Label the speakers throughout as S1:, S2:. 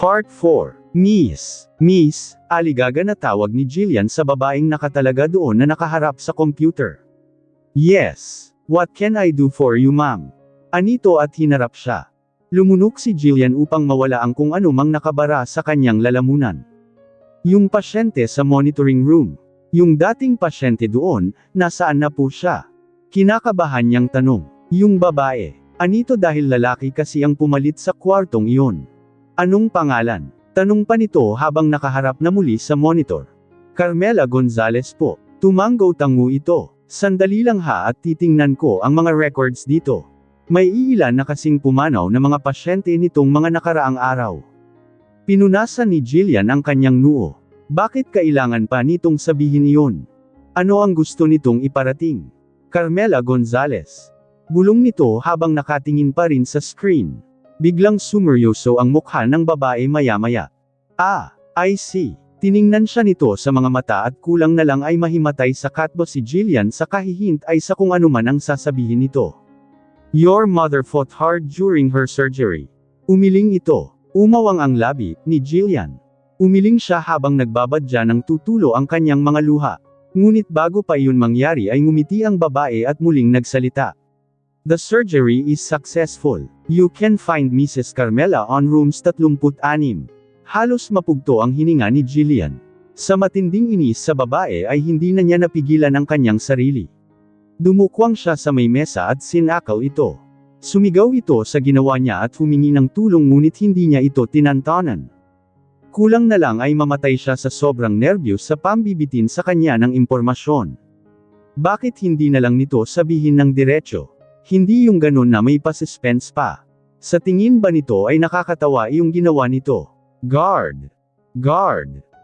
S1: Part 4. Miss, aligaga na tawag ni Jillian sa babaeng nakatalaga doon na nakaharap sa computer. Yes. What can I do for you, ma'am? Anito at hinarap siya. Lumunok si Jillian upang mawala ang kung ano mang nakabara sa kanyang lalamunan. Yung pasyente sa monitoring room. Yung dating pasyente doon, nasaan na po siya? Kinakabahan niyang tanong. Yung babae. Anito dahil lalaki kasi ang pumalit sa kwartong iyon. Anong pangalan? Tanong pa nito habang nakaharap na muli sa monitor. Carmela Gonzalez po. Tumanggo-tango ito. Sandali lang ha at titingnan ko ang mga records dito. May iilan na kasing pumanaw na mga pasyente nitong mga nakaraang araw. Pinunasan ni Jillian ang kanyang noo. Bakit kailangan pa nitong sabihin iyon? Ano ang gusto nitong iparating? Carmela Gonzalez. Bulong nito habang nakatingin pa rin sa screen. Biglang sumeryoso ang mukha ng babae maya-maya. I see. Tiningnan siya nito sa mga mata at kulang na lang ay mahimatay sa katbo si Jillian sa kahihint ay sa kung ano man ang sasabihin nito. Your mother fought hard during her surgery. Umiling ito. Umawang ang labi ni Jillian. Umiling siya habang nagbabadya ng tutulo ang kanyang mga luha. Ngunit bago pa iyon mangyari ay ngumiti ang babae at muling nagsalita. The surgery is successful. You can find Mrs. Carmela on rooms 36. Halos mapugto ang hininga ni Jillian. Sa matinding inis sa babae ay hindi na niya napigilan ang kanyang sarili. Dumukwang siya sa may mesa at sinakaw ito. Sumigaw ito sa ginawa niya at humingi ng tulong ngunit hindi niya ito tinantanan. Kulang na lang ay mamatay siya sa sobrang nerbiyos sa pambibitin sa kanya ng impormasyon. Bakit hindi na lang nito sabihin ng diretso? Hindi yung ganun na may pa-suspense pa. Sa tingin ba nito ay nakakatawa yung ginawa nito? Guard!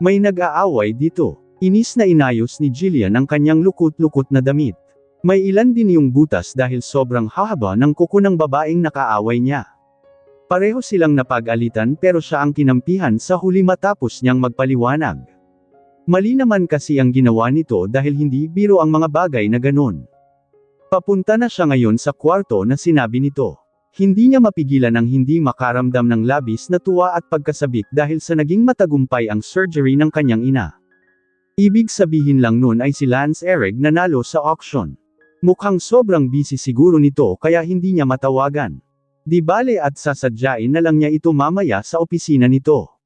S1: May nag-aaway dito. Inis na inayos ni Jillian ang kanyang lukot-lukot na damit. May ilan din yung butas dahil sobrang hahaba ng kuko ng babaeng nakaaway niya. Pareho silang napag-alitan pero siya ang kinampihan sa huli matapos niyang magpaliwanag. Mali naman kasi ang ginawa nito dahil hindi biro ang mga bagay na ganun. Papunta na siya ngayon sa kwarto na sinabi nito. Hindi niya mapigilan ang hindi makaramdam ng labis na tuwa at pagkasabik dahil sa naging matagumpay ang surgery ng kanyang ina. Ibig sabihin lang nun ay si Lance Erig nanalo sa auction. Mukhang sobrang busy siguro nito kaya hindi niya matawagan. Di bale at sasadyain na lang niya ito mamaya sa opisina nito.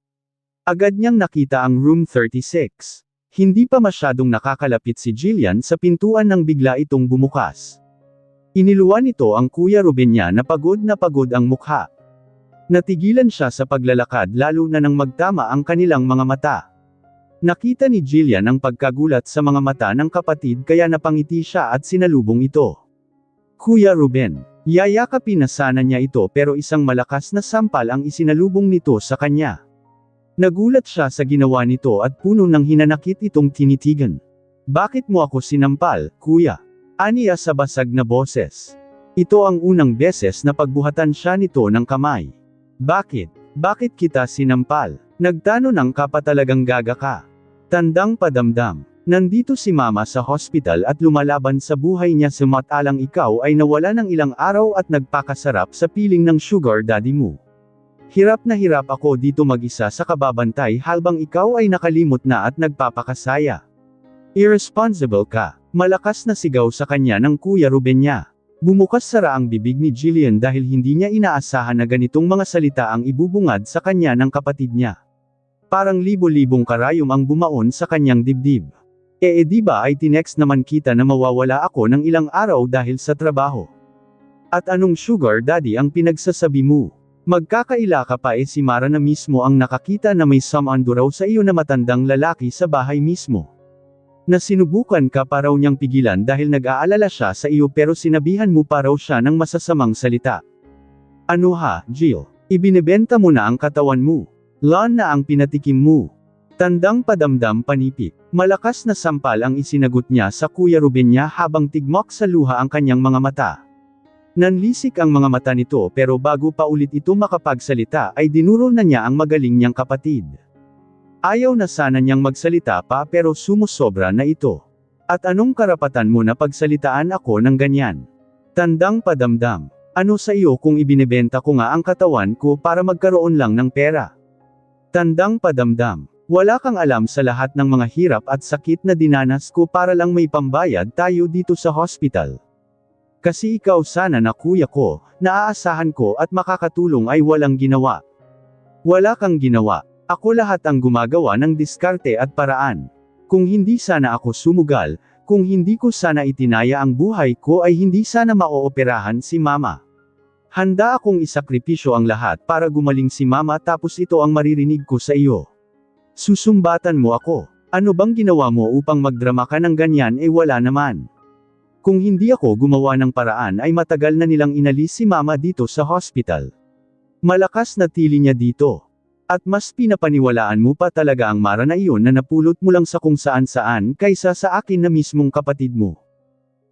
S1: Agad niyang nakita ang room 36. Hindi pa masyadong nakakalapit si Jillian sa pintuan nang bigla itong bumukas. Iniluwan nito ang Kuya Ruben niya na pagod ang mukha. Natigilan siya sa paglalakad lalo na nang magtama ang kanilang mga mata. Nakita ni Jillian ang pagkagulat sa mga mata ng kapatid kaya napangiti siya at sinalubong ito. Kuya Ruben, yayakapin na sana niya ito pero isang malakas na sampal ang isinalubong nito sa kanya. Nagulat siya sa ginawa nito at puno ng hinanakit itong tinitigan. Bakit mo ako sinampal, kuya? Aniya sa basag na boses. Ito ang unang beses na pagbuhatan siya nito ng kamay. Bakit? Bakit kita sinampal? Nagtanong ng kapatalagang gaga ka. Tandang padamdam. Nandito si mama sa hospital at lumalaban sa buhay niya samantalang ikaw ay nawala ng ilang araw at nagpakasarap sa piling ng sugar daddy mo. Hirap na hirap ako dito mag-isa sa kababantay habang ikaw ay nakalimot na at nagpapakasaya. Irresponsible ka. Malakas na sigaw sa kanya ng Kuya Ruben niya. Bumukas sara ang bibig ni Jillian dahil hindi niya inaasahan na ganitong mga salita ang ibubungad sa kanya ng kapatid niya. Parang libo-libong karayom ang bumaon sa kanyang dibdib. Diba ay tinext naman kita na mawawala ako ng ilang araw dahil sa trabaho. At anong sugar daddy ang pinagsasabi mo? Magkakaila ka pa si Mara na mismo ang nakakita na may someone raw sa iyo na matandang lalaki sa bahay mismo. Na sinubukan ka pa raw niyang pigilan dahil nag-aalala siya sa iyo pero sinabihan mo pa raw siya ng masasamang salita. Ano ha, Jill? Ibinebenta mo na ang katawan mo. Lan na ang pinatikim mo. Tandang padamdam panipik. Malakas na sampal ang isinagot niya sa Kuya Ruben niya habang tigmok sa luha ang kanyang mga mata. Nanlisik ang mga mata nito pero bago pa ulit ito makapagsalita ay dinuro na niya ang magaling niyang kapatid. Ayaw na sana niyang magsalita pa pero sumusobra na ito. At anong karapatan mo na pagsalitaan ako ng ganyan? Tandang padamdam. Ano sa iyo kung ibinebenta ko nga ang katawan ko para magkaroon lang ng pera? Tandang padamdam. Wala kang alam sa lahat ng mga hirap at sakit na dinanas ko para lang may pambayad tayo dito sa hospital. Kasi ikaw sana na kuya ko, naaasahan ko at makakatulong ay walang ginawa. Wala kang ginawa. Ako lahat ang gumagawa ng diskarte at paraan. Kung hindi sana ako sumugal, kung hindi ko sana itinaya ang buhay ko ay hindi sana maooperahan si mama. Handa akong isakripisyo ang lahat para gumaling si mama tapos ito ang maririnig ko sa iyo. Susumbatan mo ako. Ano bang ginawa mo upang magdrama ka ng ganyan wala naman. Kung hindi ako gumawa ng paraan ay matagal na nilang inalis si mama dito sa hospital. Malakas na tili niya dito. At mas pinapaniwalaan mo pa talaga ang mara na iyon na napulot mo lang sa kung saan-saan kaysa sa akin na mismong kapatid mo.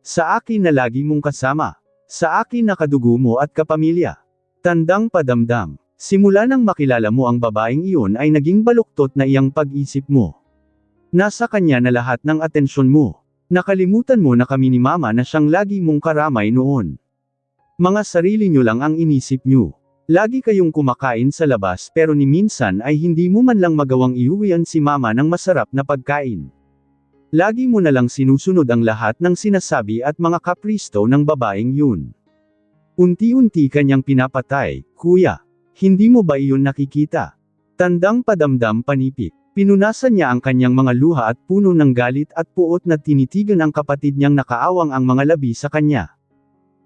S1: Sa akin na lagi mong kasama. Sa akin na kadugo mo at kapamilya. Tandang padamdam. Simula nang makilala mo ang babaeng iyon ay naging baluktot na iyang pag-isip mo. Nasa kanya na lahat ng atensyon mo. Nakalimutan mo na kami ni mama na siyang lagi mong karamay noon. Mga sarili nyo lang ang inisip nyo. Lagi kayong kumakain sa labas pero ni minsan ay hindi mo man lang magawang iuwian si mama ng masarap na pagkain. Lagi mo na lang sinusunod ang lahat ng sinasabi at mga kapristo ng babaeng yun. Unti-unti kanyang pinapatay, kuya. Hindi mo ba iyon nakikita? Tandang padamdam panipik. Pinunasan niya ang kanyang mga luha at puno ng galit at puot na tinitigan ang kapatid niyang nakaawang ang mga labi sa kanya.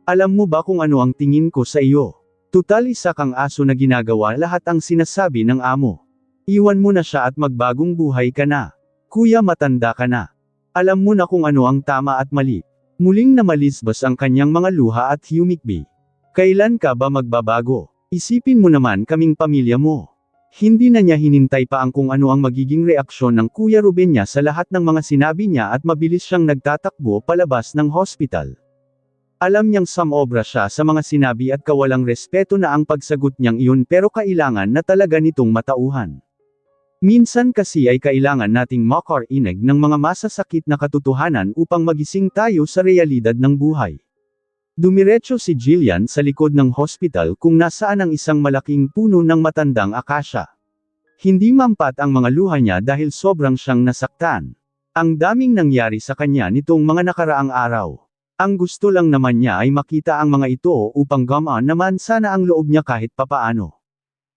S1: Alam mo ba kung ano ang tingin ko sa iyo? Tutal isa kang aso na ginagawa lahat ang sinasabi ng amo. Iwan mo na siya at magbagong buhay ka na. Kuya matanda ka na. Alam mo na kung ano ang tama at mali. Muling namalisbas ang kanyang mga luha at humikbi. Kailan ka ba magbabago? Isipin mo naman kaming pamilya mo. Hindi na niya hinintay pa ang kung ano ang magiging reaksyon ng Kuya Ruben niya sa lahat ng mga sinabi niya at mabilis siyang nagtatakbo palabas ng hospital. Alam niyang samobra siya sa mga sinabi at kawalang respeto na ang pagsagot niyang iyon pero kailangan na talaga nitong matauhan. Minsan kasi ay kailangan nating makarinig ng mga masasakit na katotohanan upang magising tayo sa realidad ng buhay. Dumiretso si Jillian sa likod ng hospital kung nasaan ang isang malaking puno ng matandang akasya. Hindi mampat ang mga luha niya dahil sobrang siyang nasaktan. Ang daming nangyari sa kanya nitong mga nakaraang araw. Ang gusto lang naman niya ay makita ang mga ito upang gamaan naman sana ang loob niya kahit papaano.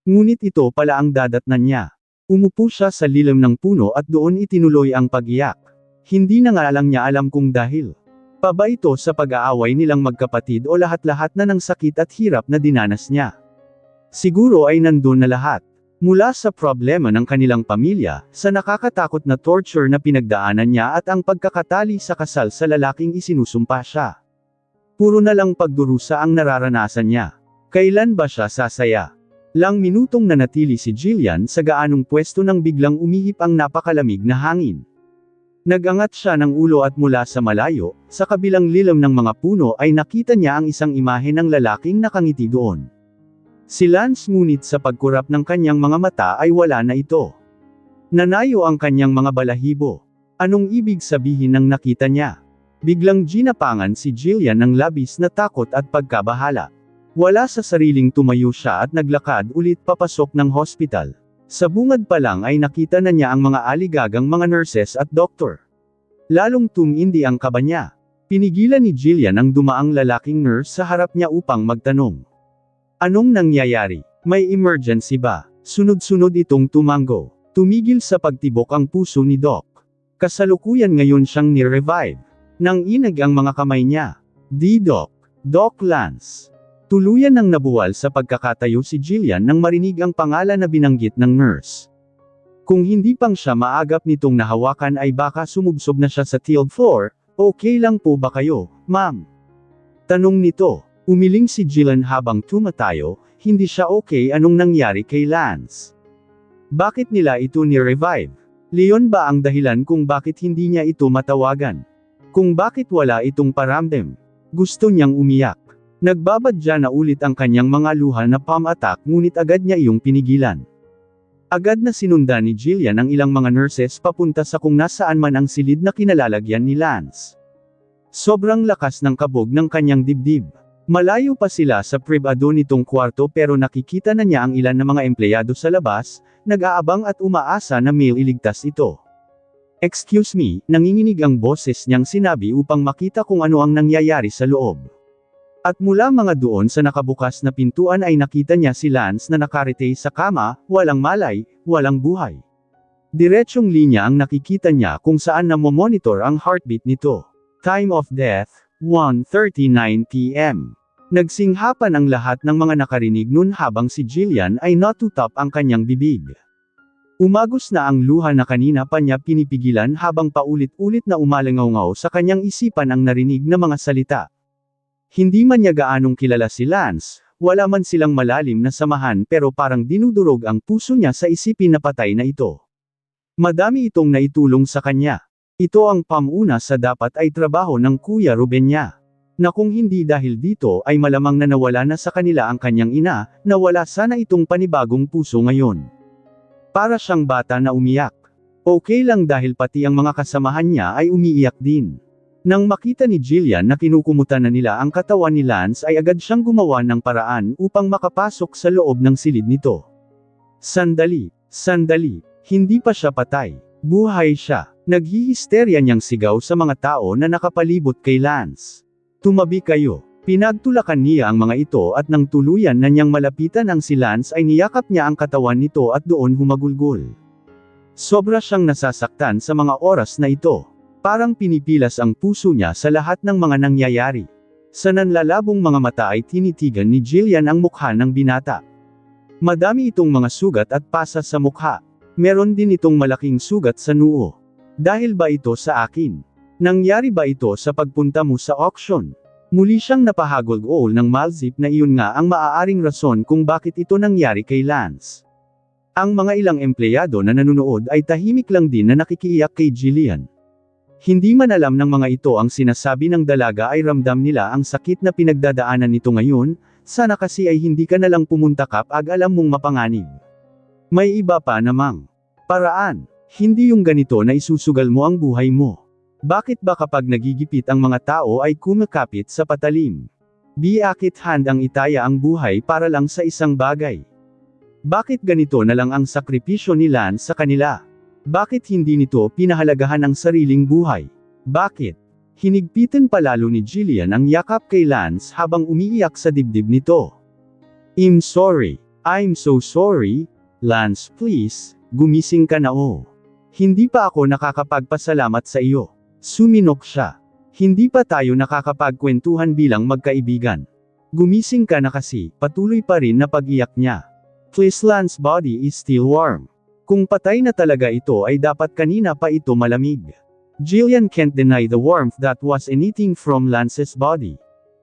S1: Ngunit ito pala ang dadatnan niya. Umupo siya sa lilim ng puno at doon itinuloy ang pag-iyak. Hindi na nga lang niya alam kung dahil pa ba ito sa pag-aaway nilang magkapatid o lahat-lahat na ng sakit at hirap na dinanas niya. Siguro ay nandun na lahat. Mula sa problema ng kanilang pamilya, sa nakakatakot na torture na pinagdaanan niya at ang pagkakatali sa kasal sa lalaking isinusumpa siya. Puro na lang pagdurusa ang nararanasan niya. Kailan ba siya sasaya? Lang minutong nanatili si Jillian sa gaanong pwesto nang biglang umihip ang napakalamig na hangin. Nagangat siya ng ulo at mula sa malayo, sa kabilang lilim ng mga puno ay nakita niya ang isang imahe ng lalaking nakangiti doon. Si Lance ngunit sa pagkurap ng kanyang mga mata ay wala na ito. Nanayo ang kanyang mga balahibo. Anong ibig sabihin ng nakita niya? Biglang ginapangan si Jillian ng labis na takot at pagkabahala. Wala sa sariling tumayo siya at naglakad ulit papasok ng hospital. Sa bungad pa lang ay nakita na niya ang mga aligagang mga nurses at doktor. Lalong tumindi ang kaba niya. Pinigilan ni Jillian ang dumaang lalaking nurse sa harap niya upang magtanong. Anong nangyayari? May emergency ba? Sunod-sunod itong tumango. Tumigil sa pagtibok ang puso ni Doc. Kasalukuyan ngayon siyang ni-revive. Nang inag ang mga kamay niya. Doc. Doc Lance. Tuluyan nang nabuwal sa pagkakatayo si Jillian nang marinig ang pangalan na binanggit ng nurse. Kung hindi pang siya maagap nitong nahawakan ay baka sumubsob na siya sa tilled floor. Okay lang po ba kayo, ma'am? Tanong nito. Umiling si Jillian habang tumatayo, hindi siya okay anong nangyari kay Lance. Bakit nila ito ni-revive? Leon ba ang dahilan kung bakit hindi niya ito matawagan? Kung bakit wala itong paramdam? Gusto niyang umiyak. Nagbabadya na ulit ang kanyang mga luha na palm attack ngunit agad niya iyong pinigilan. Agad na sinundan ni Jillian ang ilang mga nurses papunta sa kung nasaan man ang silid na kinalalagyan ni Lance. Sobrang lakas ng kabog ng kanyang dibdib. Malayo pa sila sa pribado nitong kwarto pero nakikita na niya ang ilan na mga empleyado sa labas, nag-aabang at umaasa na may iligtas ito. "Excuse me," nanginginig ang boses niyang sinabi upang makita kung ano ang nangyayari sa loob. At mula mga doon sa nakabukas na pintuan ay nakita niya si Lance na nakaretay sa kama, walang malay, walang buhay. Diretsyong linya ang nakikita niya kung saan namomonitor ang heartbeat nito. Time of death, 1:39 p.m. Nagsinghapan ang lahat ng mga nakarinig nun habang si Jillian ay natutop ang kanyang bibig. Umagos na ang luha na kanina pa niya pinipigilan habang paulit-ulit na umalangaw sa kanyang isipan ang narinig na mga salita. Hindi man niya gaanong kilala si Lance, wala man silang malalim na samahan pero parang dinudurog ang puso niya sa isipin na patay na ito. Madami itong naitulong sa kanya. Ito ang pamuna sa dapat ay trabaho ng Kuya Ruben niya. Na kung hindi dahil dito ay malamang na nawala na sa kanila ang kanyang ina, nawala sana itong panibagong puso ngayon. Para siyang bata na umiyak. Okay lang dahil pati ang mga kasamahan niya ay umiiyak din. Nang makita ni Jillian na kinukumutan na nila ang katawan ni Lance ay agad siyang gumawa ng paraan upang makapasok sa loob ng silid nito. Sandali, hindi pa siya patay. Buhay siya. Naghihisterya niyang sigaw sa mga tao na nakapalibot kay Lance. "Tumabi kayo." Pinagtulakan niya ang mga ito at nang tuluyan na niyang malapitan ang si Lance ay niyakap niya ang katawan nito at doon humagulgol. Sobra siyang nasasaktan sa mga oras na ito. Parang pinipilas ang puso niya sa lahat ng mga nangyayari. Sa nanlalabong mga mata ay tinitigan ni Jillian ang mukha ng binata. Madami itong mga sugat at pasa sa mukha. Meron din itong malaking sugat sa noo. Dahil ba ito sa akin? Nangyari ba ito sa pagpunta mo sa auction? Muli siyang napahagulgol ng malzip na iyon nga ang maaaring rason kung bakit ito nangyari kay Lance. Ang mga ilang empleyado na nanonood ay tahimik lang din na nakikiiyak kay Jillian. Hindi man alam ng mga ito ang sinasabi ng dalaga ay ramdam nila ang sakit na pinagdadaanan nito ngayon, sana kasi ay hindi ka nalang pumunta kapag alam mong mapanganib. May iba pa namang paraan, hindi yung ganito na isusugal mo ang buhay mo. Bakit ba kapag nagigipit ang mga tao ay kumakapit sa patalim? Bakit handang itaya ang buhay para lang sa isang bagay? Bakit ganito na lang ang sakripisyo ni Lance sa kanila? Bakit hindi nito pinahalagahan ang sariling buhay? Bakit? Hinigpitan palalo ni Jillian ang yakap kay Lance habang umiiyak sa dibdib nito. I'm so sorry, Lance please, gumising ka na oh. Hindi pa ako nakakapagpasalamat sa iyo. Suminok siya. Hindi pa tayo nakakapagkwentuhan bilang magkaibigan. Gumising ka na kasi, patuloy pa rin na pag-iyak niya. Please Lance's body is still warm. Kung patay na talaga ito ay dapat kanina pa ito malamig. Jillian can't deny the warmth that was emitting from Lance's body.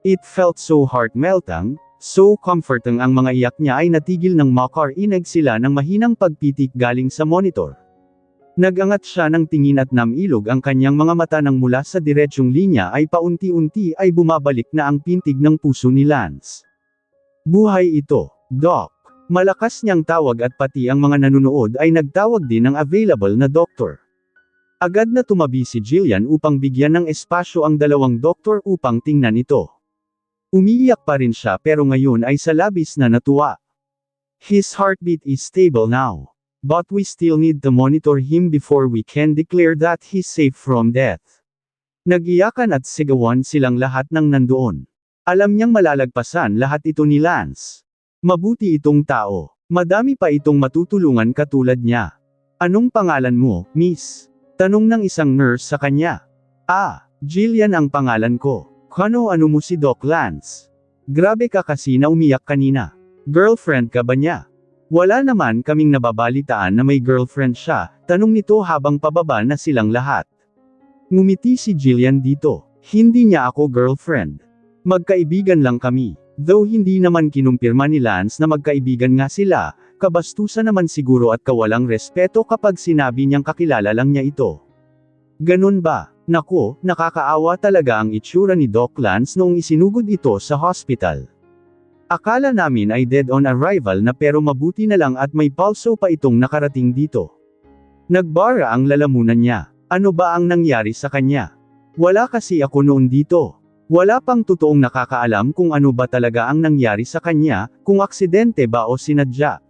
S1: It felt so heart-melting, so comforting ang mga iyak niya ay natigil ng makarinig sila ng mahinang pagpitik galing sa monitor. Nagangat siya ng tingin at namilog ang kanyang mga mata nang mula sa diretsyong linya ay paunti-unti ay bumabalik na ang pintig ng puso ni Lance. Buhay ito, Doc. Malakas niyang tawag at pati ang mga nanonood ay nagtawag din ng available na doktor. Agad na tumabi si Jillian upang bigyan ng espasyo ang dalawang doktor upang tingnan ito. Umiiyak pa rin siya pero ngayon ay sa labis na natuwa. His heartbeat is stable now. But we still need to monitor him before we can declare that he's safe from death. Nagiyakan at sigawan silang lahat ng nandoon. Alam niyang malalagpasan lahat ito ni Lance. Mabuti itong tao. Madami pa itong matutulungan katulad niya. Anong pangalan mo, miss? Tanong ng isang nurse sa kanya. Jillian ang pangalan ko. Ano mo si Doc Lance? Grabe ka kasi na umiyak kanina. Girlfriend ka ba niya? Wala naman kaming nababalitaan na may girlfriend siya, tanong nito habang pababa na silang lahat. Ngumiti si Jillian dito. Hindi niya ako girlfriend. Magkaibigan lang kami. Though hindi naman kinumpirma ni Lance na magkaibigan nga sila, kabastusan naman siguro at kawalang respeto kapag sinabi niyang kakilala lang niya ito. Ganun ba? Naku, nakakaawa talaga ang itsura ni Doc Lance noong isinugod ito sa hospital. Akala namin ay dead on arrival na pero mabuti na lang at may pulso pa itong nakarating dito. Nagbara ang lalamunan niya. Ano ba ang nangyari sa kanya? Wala kasi ako noon dito. Wala pang totoong nakakaalam kung ano ba talaga ang nangyari sa kanya, kung aksidente ba o sinadya.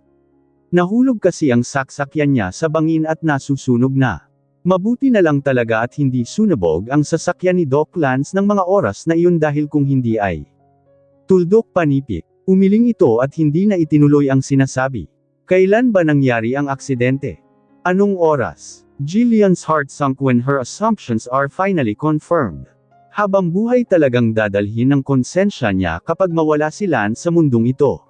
S1: Nahulog kasi ang sasakyan niya sa bangin at nasusunog na. Mabuti na lang talaga at hindi sunabog ang sasakyan ni Doc Lance ng mga oras na iyon dahil kung hindi ay tuldok panipik. Umiling ito at hindi na itinuloy ang sinasabi. Kailan ba nangyari ang aksidente? Anong oras? Jillian's heart sunk when her assumptions are finally confirmed. Habang buhay talagang dadalhin ng konsensya niya kapag mawala si Lance sa mundong ito.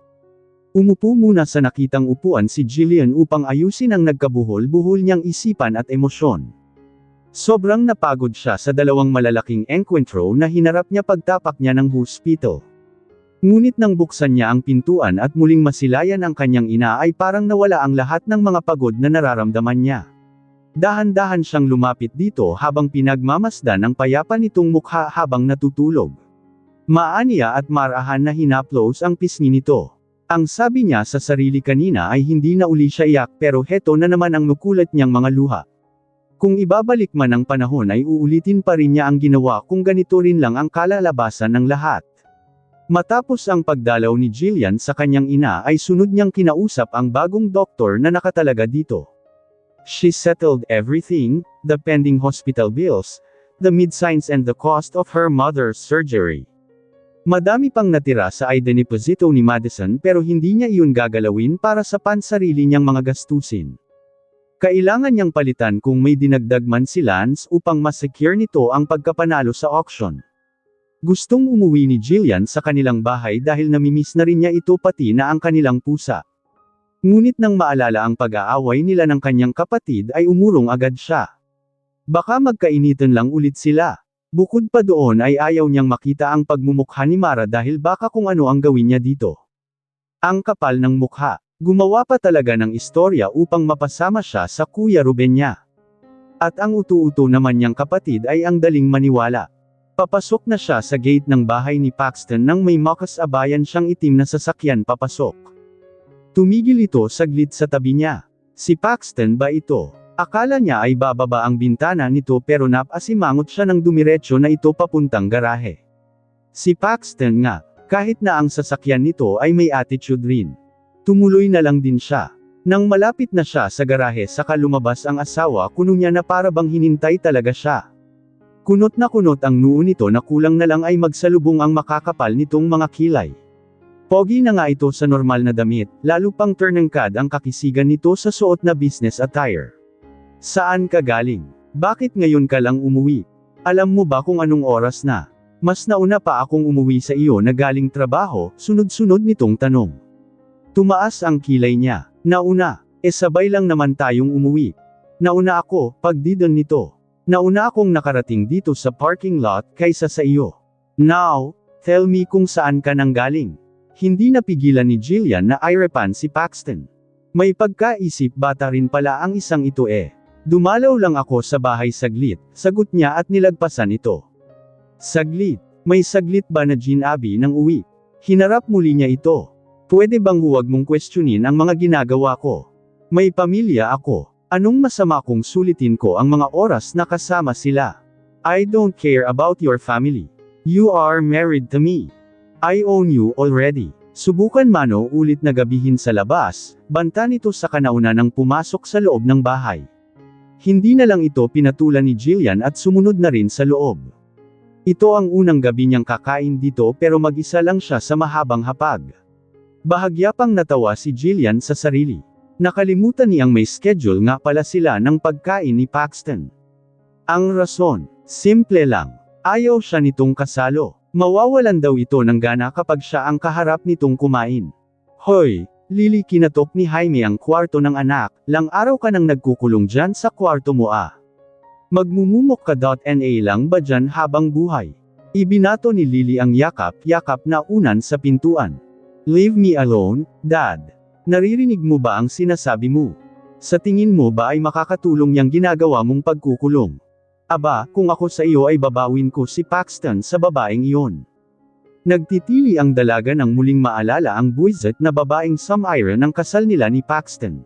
S1: Umupo muna sa nakitang upuan si Jillian upang ayusin ang nagkabuhol-buhol niyang isipan at emosyon. Sobrang napagod siya sa dalawang malalaking enkwentro na hinarap niya pagtapak niya ng hospital. Ngunit nang buksan niya ang pintuan at muling masilayan ang kanyang ina ay parang nawala ang lahat ng mga pagod na nararamdaman niya. Dahan-dahan siyang lumapit dito habang pinagmamasdan ang payapa nitong mukha habang natutulog. Maaniya at marahan na hinaplos ang pisngi nito. Ang sabi niya sa sarili kanina ay hindi na uli siya iyak pero heto na naman ang nukulat niyang mga luha. Kung ibabalik man ang panahon ay uulitin pa rin niya ang ginawa kung ganito rin lang ang kalalabasan ng lahat. Matapos ang pagdalaw ni Jillian sa kanyang ina ay sunod niyang kinausap ang bagong doktor na nakatalaga dito. She settled everything, the pending hospital bills, the medicines and the cost of her mother's surgery. Madami pang natira sa ideposito ni Madison pero hindi niya iyon gagalawin para sa pansarili niyang mga gastusin. Kailangan niyang palitan kung may dinagdag man si Lance upang mas-secure nito ang pagkapanalo sa auction. Gustong umuwi ni Jillian sa kanilang bahay dahil namimiss na rin niya ito pati na ang kanilang pusa. Ngunit nang maalala ang pag-aaway nila ng kanyang kapatid ay umurong agad siya. Baka magkainitan lang ulit sila. Bukod pa doon ay ayaw niyang makita ang pagmumukha ni Mara dahil baka kung ano ang gawin niya dito. Ang kapal ng mukha. Gumawa pa talaga ng istorya upang mapasama siya sa Kuya Ruben niya. At ang utu-uto naman niyang kapatid ay ang daling maniwala. Papasok na siya sa gate ng bahay ni Paxton nang may makasabayan siyang itim na sasakyan papasok. Tumigil ito saglit sa tabi niya. Si Paxton ba ito? Akala niya ay bababa ang bintana nito pero napasimangot siya ng dumiretso na ito papuntang garahe. Si Paxton nga, kahit na ang sasakyan nito ay may attitude rin. Tumuloy na lang din siya. Nang malapit na siya sa garahe saka lumabas ang asawa kuno niya na para bang hinintay talaga siya. Kunot na kunot ang noo nito na kulang na lang ay magsalubong ang makakapal nitong mga kilay. Pogi na nga ito sa normal na damit, lalo pang turnangkad ang kakisigan nito sa suot na business attire. Saan ka galing? Bakit ngayon ka lang umuwi? Alam mo ba kung anong oras na? Mas nauna pa akong umuwi sa iyo na galing trabaho, sunod-sunod nitong tanong. Tumaas ang kilay niya. Nauna, sabay lang naman tayong umuwi. Nauna ako, pagdidon nito. Nauna akong nakarating dito sa parking lot kaysa sa iyo. Now, tell me kung saan ka nang galing. Hindi napigilan ni Jillian na airepan si Paxton. May pagkaisip bata rin pala ang isang ito eh. Dumalaw lang ako sa bahay saglit, sagot niya at nilagpasan ito. Saglit, may saglit ba na Abby nang uwi? Hinarap muli niya ito. Pwede bang huwag mong questionin ang mga ginagawa ko? May pamilya ako. Anong masama kung sulitin ko ang mga oras na kasama sila? I don't care about your family. You are married to me. I own you already. Subukan mano ulit na gabihin sa labas, banta nito sa kanauna nang pumasok sa loob ng bahay. Hindi na lang ito pinatulan ni Jillian at sumunod na rin sa loob. Ito ang unang gabi niyang kakain dito pero mag-isa lang siya sa mahabang hapag. Bahagya pang natawa si Jillian sa sarili. Nakalimutan niyang may schedule nga pala sila ng pagkain ni Paxton. Ang rason, simple lang. Ayaw siya nitong kasalo. Mawawalan daw ito ng gana kapag siya ang kaharap nitong kumain. Hoy, Lily, kinatok ni Jaime ang kwarto ng anak, lang araw ka nang nagkukulong dyan sa kwarto mo ah. Magmumumok ka. Na lang ba dyan habang buhay? Ibinato ni Lily ang yakap-yakap na unan sa pintuan. Leave me alone, Dad. Naririnig mo ba ang sinasabi mo? Sa tingin mo ba ay makakatulong yang ginagawa mong pagkukulong? Aba, kung ako sa iyo ay babawin ko si Paxton sa babaeng iyon. Nagtitili ang dalaga nang muling maalala ang buwisit na babaeng Samira ng kasal nila ni Paxton.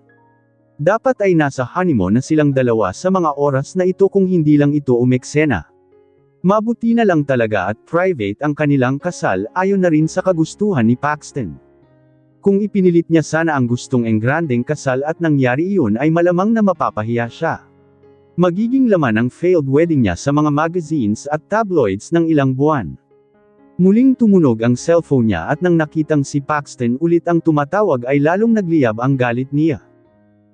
S1: Dapat ay nasa honeymoon na silang dalawa sa mga oras na ito kung hindi lang ito umeksena. Mabuti na lang talaga at private ang kanilang kasal ayon na rin sa kagustuhan ni Paxton. Kung ipinilit niya sana ang gustong engrandeng kasal at nangyari iyon ay malamang na mapapahiya siya. Magiging laman ang failed wedding niya sa mga magazines at tabloids ng ilang buwan. Muling tumunog ang cellphone niya at nang nakitang si Paxton ulit ang tumatawag ay lalong nagliyab ang galit niya.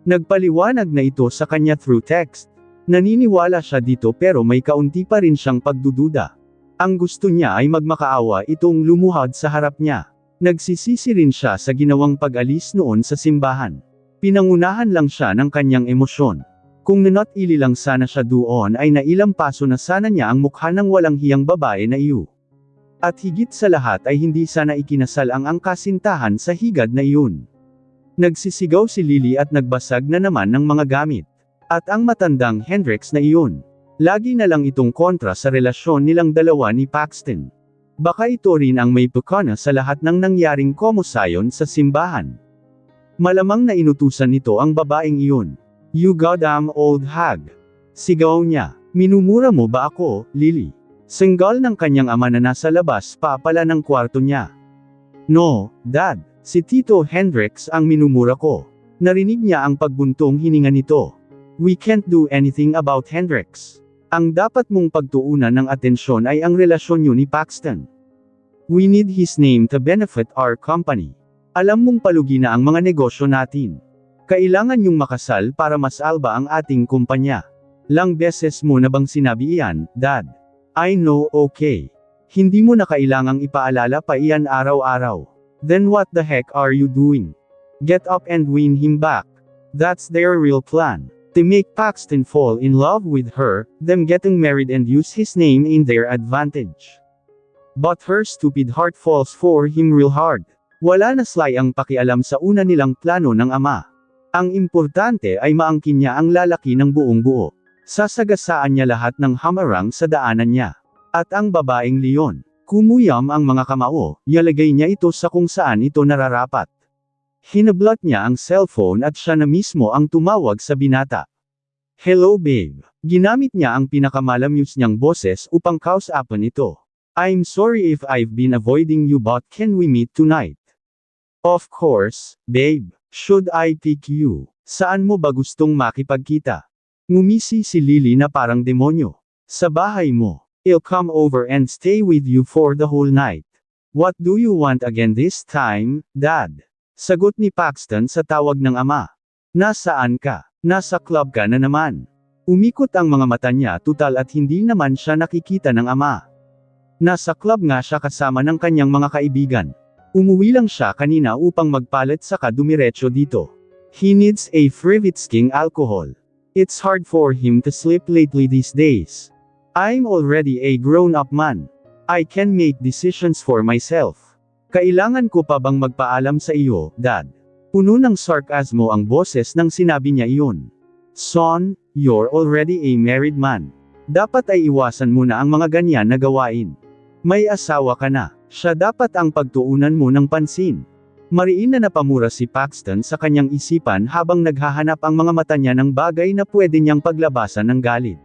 S1: Nagpaliwanag na ito sa kanya through text. Naniniwala siya dito pero may kaunti pa rin siyang pagdududa. Ang gusto niya ay magmakaawa itong lumuhad sa harap niya. Nagsisisi rin siya sa ginawang pag-alis noon sa simbahan. Pinangunahan lang siya ng kanyang emosyon. Kung nanatili lang sana siya doon ay nailang paso na sana niya ang mukha ng walang hiyang babae na iyo. At higit sa lahat ay hindi sana ikinasal ang angkasintahan sa higad na iyon. Nagsisigaw si Lily at nagbasag na naman ng mga gamit. At ang matandang Hendrix na iyon. Lagi na lang itong kontra sa relasyon nilang dalawa ni Paxton. Baka ito rin ang may pukana sa lahat ng nangyaring komosayon sa simbahan. Malamang na inutusan nito ang babaeng iyon. You goddamn old hag. Sigaw niya. Minumura mo ba ako, Lily? Senggal ng kanyang ama na nasa labas pa pala ng kwarto niya. No, Dad. Si Tito Hendrix ang minumura ko. Narinig niya ang pagbuntong hininga nito. We can't do anything about Hendrix. Ang dapat mong pagtuunan ng atensyon ay ang relasyon niyo ni Paxton. We need his name to benefit our company. Alam mong palugi na ang mga negosyo natin. Kailangan niyong makasal para mas alba ang ating kumpanya. Lang beses mo na bang sinabi iyan, Dad? I know, okay. Hindi mo na kailangang ipaalala pa iyan araw-araw. Then what the heck are you doing? Get up and win him back. That's their real plan. To make Paxton fall in love with her, them getting married and use his name in their advantage. But her stupid heart falls for him real hard. Wala na Sly ang pakialam sa una nilang plano ng ama. Ang importante ay maangkin niya ang lalaki ng buong buo. Sasagasaan niya lahat ng hamarang sa daanan niya. At ang babaeng leon, kumuyam ang mga kamao, yalagay niya ito sa kung saan ito nararapat. Hinablat niya ang cellphone at siya na mismo ang tumawag sa binata. Hello babe. Ginamit niya ang pinakamalamyos niyang boses upang kausapan ito. I'm sorry if I've been avoiding you but can we meet tonight? Of course, babe. Should I pick you? Saan mo ba gustong makipagkita? Ngumisi si Lily na parang demonyo. Sa bahay mo. I'll come over and stay with you for the whole night. What do you want again this time, Dad? Sagot ni Paxton sa tawag ng ama. Nasaan ka? Nasa club ka na naman. Umikot ang mga mata niya tutal at hindi naman siya nakikita ng ama. Nasa club nga siya kasama ng kanyang mga kaibigan. Umuwi lang siya kanina upang magpalit saka dumiretso dito. He needs a Frivitsking alcohol. It's hard for him to sleep lately these days. I'm already a grown-up man. I can make decisions for myself. Kailangan ko pa bang magpaalam sa iyo, Dad? Puno ng sarkasmo ang boses nang sinabi niya iyon. Son, you're already a married man. Dapat ay iwasan mo na ang mga ganyan na gawain. May asawa ka na, siya dapat ang pagtuunan mo ng pansin. Mariin na napamura si Paxton sa kanyang isipan habang naghahanap ang mga mata niya ng bagay na pwede niyang paglabasan ng galit.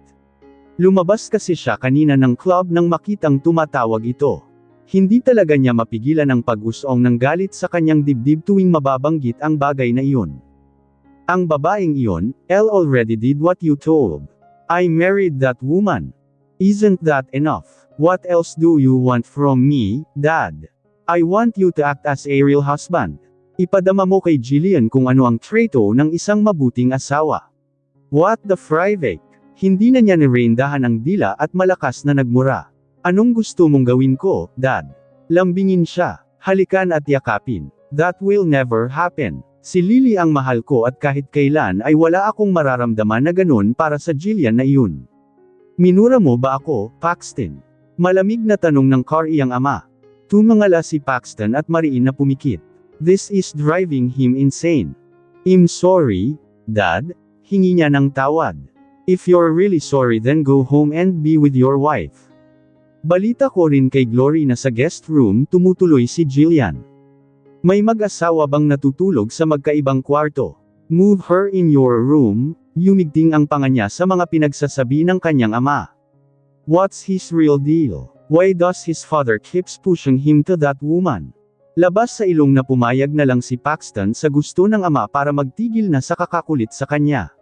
S1: Lumabas kasi siya kanina ng club nang makitang tumatawag ito. Hindi talaga niya mapigilan ang pag-usong ng galit sa kanyang dibdib tuwing mababanggit ang bagay na iyon. Ang babaeng iyon, Elle already did what you told. I married that woman. Isn't that enough? What else do you want from me, Dad? I want you to act as a real husband. Ipadama mo kay Jillian kung ano ang treto ng isang mabuting asawa. What the frivake? Hindi na niya nireindahan ang dila at malakas na nagmura. Anong gusto mong gawin ko, Dad? Lambingin siya. Halikan at yakapin. That will never happen. Si Lily ang mahal ko at kahit kailan ay wala akong mararamdaman na ganun para sa Jillian na iyon. Minura mo ba ako, Paxton? Malamig na tanong ng Carrie ang ama. Tumangala si Paxton at mariin na pumikit. This is driving him insane. I'm sorry, Dad. Hingi niya ng tawad. If you're really sorry then go home and be with your wife. Balita ko rin kay Glory na sa guest room tumutuloy si Jillian. May mag-asawa bang natutulog sa magkaibang kwarto? Move her in your room, yumigting ang panga niya sa mga pinagsasabi ng kanyang ama. What's his real deal? Why does his father keeps pushing him to that woman? Labas sa ilong na pumayag na lang si Paxton sa gusto ng ama para magtigil na sa kakakulit sa kanya.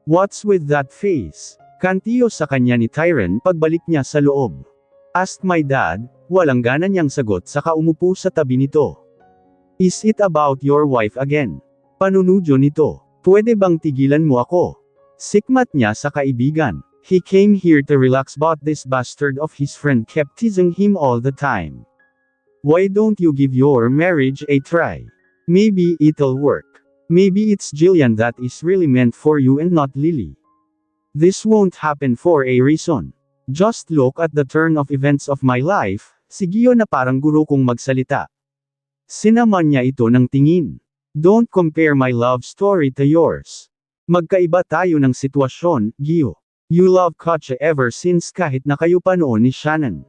S1: What's with that face? Kantiyo sa kanya ni Tyron pagbalik niya sa loob. Asked my dad, walang gana niyang sagot saka umupo sa tabi nito. Is it about your wife again? Panunudyo nito. Pwede bang tigilan mo ako? Sikmat niya sa kaibigan. He came here to relax but this bastard of his friend kept teasing him all the time. Why don't you give your marriage a try? Maybe it'll work. Maybe it's Jillian that is really meant for you and not Lily. This won't happen for a reason. Just look at the turn of events of my life, si Gio na parang guro kong magsalita. Sinaman niya ito ng tingin. Don't compare my love story to yours. Magkaiba tayo ng sitwasyon, Gio. You love Katja ever since kahit na kayo pa noon ni Shannon.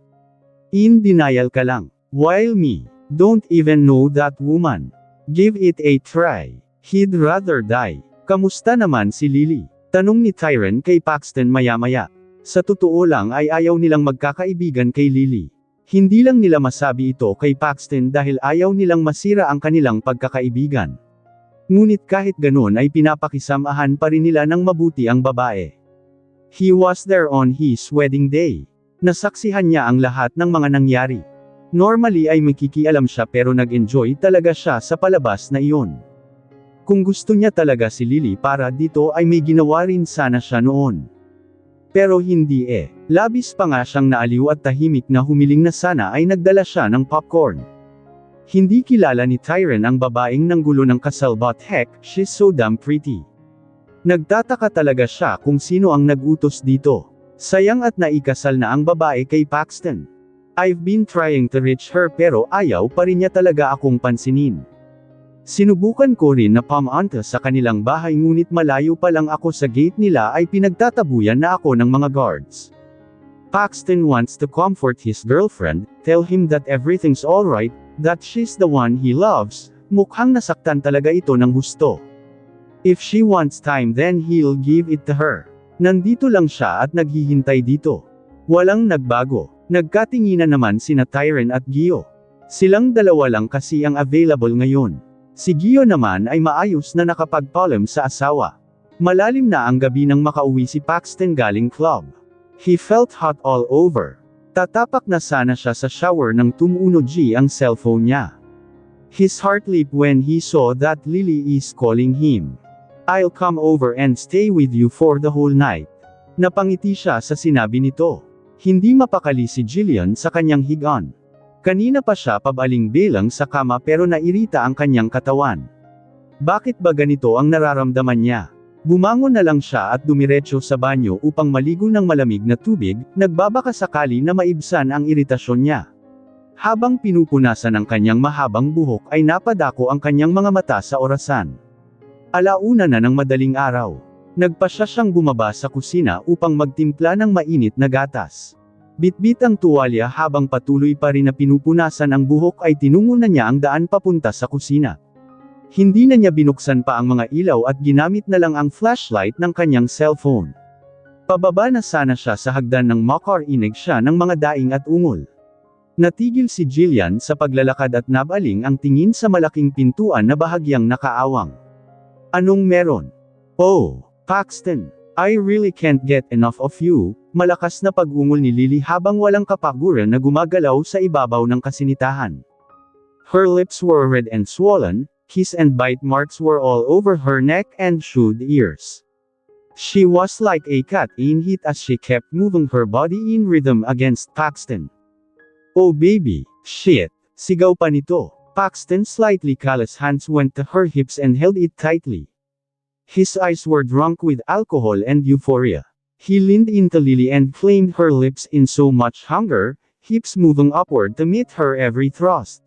S1: In denial ka lang. While me, don't even know that woman. Give it a try. He'd rather die. Kamusta naman si Lily? Tanong ni Tyron kay Paxton maya-maya. Sa totoo lang ay ayaw nilang magkakaibigan kay Lily. Hindi lang nila masabi ito kay Paxton dahil ayaw nilang masira ang kanilang pagkakaibigan. Ngunit kahit ganoon ay pinapakisamahan pa rin nila ng mabuti ang babae. He was there on his wedding day. Nasaksihan niya ang lahat ng mga nangyari. Normally ay makikialam siya pero nag-enjoy talaga siya sa palabas na iyon. Kung gusto niya talaga si Lily para dito ay may ginawa rin sana siya noon. Pero hindi Labis pa nga siyang naaliw at tahimik na humiling na sana ay nagdala siya ng popcorn. Hindi kilala ni Tyron ang babaeng nanggulo ng kasal but heck, she's so damn pretty. Nagtataka talaga siya kung sino ang nag-utos dito. Sayang at naikasal na ang babae kay Paxton. I've been trying to reach her pero ayaw pa rin niya talaga akong pansinin. Sinubukan ko rin na pumunta sa kanilang bahay ngunit malayo pa lang ako sa gate nila ay pinagtatabuyan na ako ng mga guards. Paxton wants to comfort his girlfriend, tell him that everything's alright, that she's the one he loves, mukhang nasaktan talaga ito ng husto. If she wants time then he'll give it to her. Nandito lang siya at naghihintay dito. Walang nagbago. Nagkatinginan naman sina Tyron at Gio. Silang dalawa lang kasi ang available ngayon. Si Gio naman ay maayos na nakapagpaalam sa asawa. Malalim na ang gabi nang makauwi si Paxton galing club. He felt hot all over. Tatapak na sana siya sa shower nang tumunog ang cellphone niya. His heart leaped when he saw that Lily is calling him. I'll come over and stay with you for the whole night. Napangiti siya sa sinabi nito. Hindi mapakali si Jillian sa kanyang higaan. Kanina pa siya pabaling-bilang sa kama pero nairita ang kanyang katawan. Bakit ba ganito ang nararamdaman niya? Bumangon na lang siya at dumiretso sa banyo upang maligo ng malamig na tubig, nagbabaka sakali na maibsan ang iritasyon niya. Habang pinupunasan ang kanyang mahabang buhok ay napadako ang kanyang mga mata sa orasan. Alauna na ng madaling araw. Nagpasya siyang bumaba sa kusina upang magtimpla ng mainit na gatas. Bitbit ang tuwalya habang patuloy pa rin na pinupunasan ang buhok ay tinungo na niya ang daan papunta sa kusina. Hindi na niya binuksan pa ang mga ilaw at ginamit na lang ang flashlight ng kanyang cellphone. Pababa na sana siya sa hagdan ng makarinig siya ng mga daing at ungol. Natigil si Jillian sa paglalakad at nabaling ang tingin sa malaking pintuan na bahagyang nakaawang. Anong meron? Oh, Paxton, I really can't get enough of you, malakas na pag-ungol ni Lily habang walang kapaguran na gumagalaw sa ibabaw ng kasinitahan. Her lips were red and swollen, kiss and bite marks were all over her neck and showed ears. She was like a cat in heat as she kept moving her body in rhythm against Paxton. Oh baby, shit, sigaw pa nito. Paxton's slightly callous hands went to her hips and held it tightly. His eyes were drunk with alcohol and euphoria. He leaned into Lily and claimed her lips in so much hunger, hips moving upward to meet her every thrust.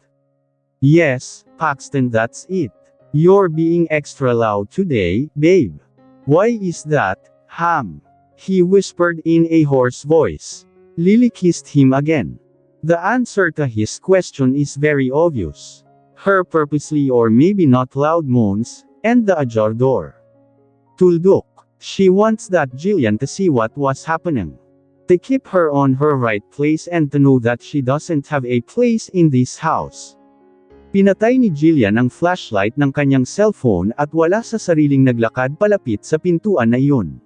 S1: Yes, Paxton, that's it. You're being extra loud today, babe. Why is that, Ham? He whispered in a hoarse voice. Lily kissed him again. The answer to his question is very obvious. Her purposely or maybe not loud moans, and the ajar door. Tuldok. She wants that Jillian to see what was happening. To keep her on her right place and to know that she doesn't have a place in this house. Pinatay ni Jillian ang flashlight ng kanyang cellphone at wala sa sariling naglakad palapit sa pintuan na iyon.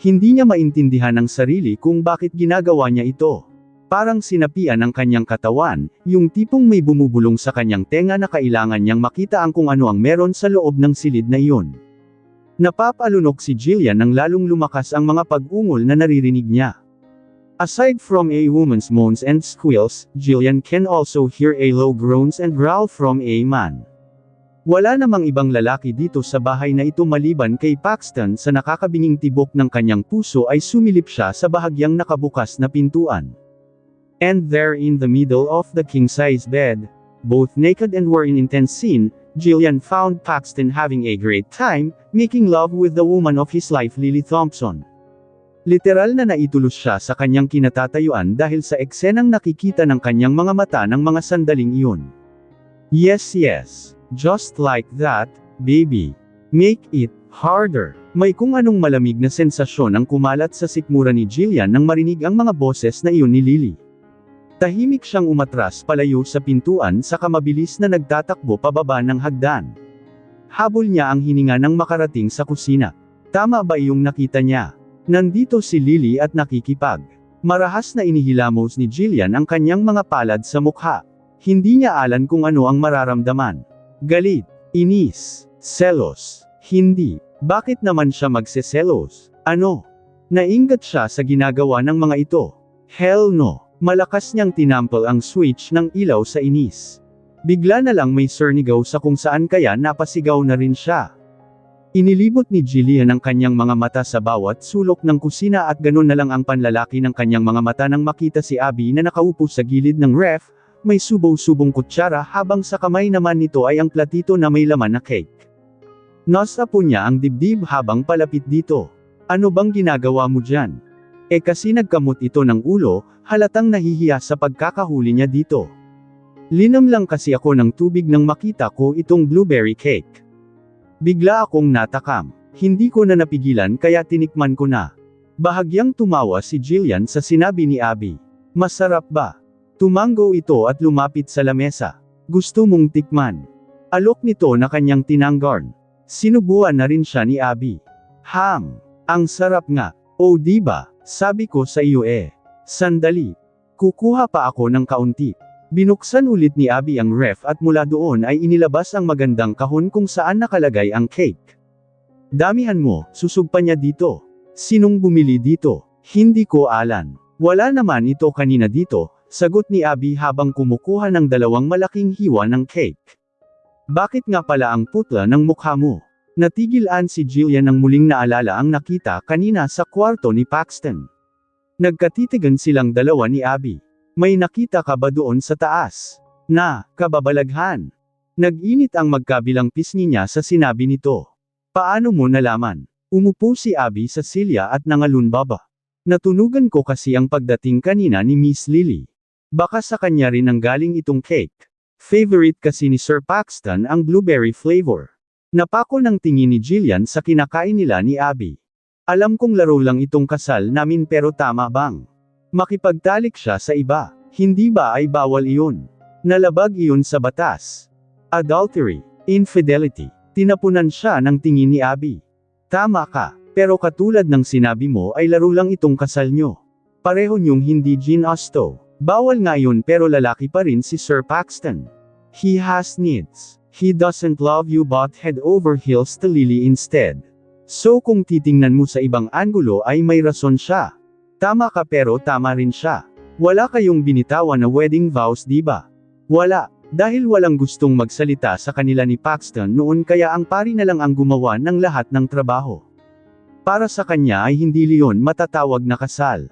S1: Hindi niya maintindihan ang sarili kung bakit ginagawa niya ito. Parang sinapian ang kanyang katawan, yung tipong may bumubulong sa kanyang tenga na kailangan niyang makita ang kung ano ang meron sa loob ng silid na iyon. Napapalunok si Jillian nang lalong lumakas ang mga pag-ungol na naririnig niya. Aside from a woman's moans and squeals, Jillian can also hear a low groans and growl from a man. Wala namang ibang lalaki dito sa bahay na ito maliban kay Paxton. Sa nakakabinging tibok ng kanyang puso ay sumilip siya sa bahagyang nakabukas na pintuan. And there in the middle of the king-size bed, both naked and were in intense scene, Jillian found Paxton having a great time, making love with the woman of his life, Lily Thompson. Literal na naitulos siya sa kanyang kinatatayuan dahil sa eksenang nakikita ng kanyang mga mata ng mga sandaling iyon. Yes, just like that, baby. Make it harder. May kung anong malamig na sensasyon ang kumalat sa sikmura ni Jillian nang marinig ang mga boses na iyon ni Lily. Tahimik siyang umatras palayo sa pintuan saka mabilis na nagtatakbo pababa ng hagdan. Habol niya ang hininga nang makarating sa kusina. Tama ba iyong nakita niya? Nandito si Lily at nakikipag. Marahas na inihilamos ni Jillian ang kanyang mga palad sa mukha. Hindi niya alam kung ano ang mararamdaman. Galit, inis, selos, hindi. Bakit naman siya magseselos? Ano? Naingat siya sa ginagawa ng mga ito. Hell no. Malakas niyang tinampal ang switch ng ilaw sa inis. Bigla na lang may surnigaw sa kung saan kaya napasigaw na rin siya. Inilibot ni Jillian ang kanyang mga mata sa bawat sulok ng kusina at ganun na lang ang panlalaki ng kanyang mga mata nang makita si Abby na nakaupo sa gilid ng ref, may subaw-subong kutsara habang sa kamay naman nito ay ang platito na may laman na cake. Nasa po niya ang dibdib habang palapit dito. Ano bang ginagawa mo dyan? Kasi nagkamot ito ng ulo, halatang nahihiya sa pagkakahuli niya dito. Linom lang kasi ako ng tubig nang makita ko itong blueberry cake. Bigla akong natakam. Hindi ko na napigilan kaya tinikman ko na. Bahagyang tumawa si Jillian sa sinabi ni Abby. Masarap ba? Tumango ito at lumapit sa lamesa. Gusto mong tikman? Alok nito na kanyang tinanggarn. Sinubuan na rin siya ni Abby. Ang sarap nga. O diba, sabi ko sa iyo Sandali. Kukuha pa ako ng kaunti. Binuksan ulit ni Abby ang ref at mula doon ay inilabas ang magandang kahon kung saan nakalagay ang cake. Damihan mo, susog pa niya dito. Sinong bumili dito? Hindi ko alam. Wala naman ito kanina dito, sagot ni Abby habang kumukuha ng dalawang malaking hiwa ng cake. Bakit nga pala ang putla ng mukha mo? Natigilan si Jillian nang muling naalala ang nakita kanina sa kwarto ni Paxton. Nagkatitigan silang dalawa ni Abby. May nakita ka ba doon sa taas? Kababalaghan. Nag-init ang magkabilang pisngi niya sa sinabi nito. Paano mo nalaman? Umupo si Abby sa silya at nangalunbaba. Natunugan ko kasi ang pagdating kanina ni Miss Lily. Baka sa kanya rin ang galing itong cake. Favorite kasi ni Sir Paxton ang blueberry flavor. Napako ng tingin ni Jillian sa kinakain nila ni Abby. Alam kong laro lang itong kasal namin pero tama bang? Makipagtalik siya sa iba. Hindi ba ay bawal iyon? Nalabag iyon sa batas. Adultery. Infidelity. Tinapunan siya ng tingin ni Abby. Tama ka, pero katulad ng sinabi mo ay laro lang itong kasal nyo. Pareho niyong hindi ginasto. Bawal nga yun pero lalaki pa rin si Sir Paxton. He has needs. He doesn't love you but head over heels to Lily instead. So kung titingnan mo sa ibang anggulo ay may rason siya. Tama ka pero tama rin siya. Wala kayong binitawan na wedding vows diba? Wala, dahil walang gustong magsalita sa kanila ni Paxton noon kaya ang pari na lang ang gumawa ng lahat ng trabaho. Para sa kanya ay hindi liyon matatawag na kasal.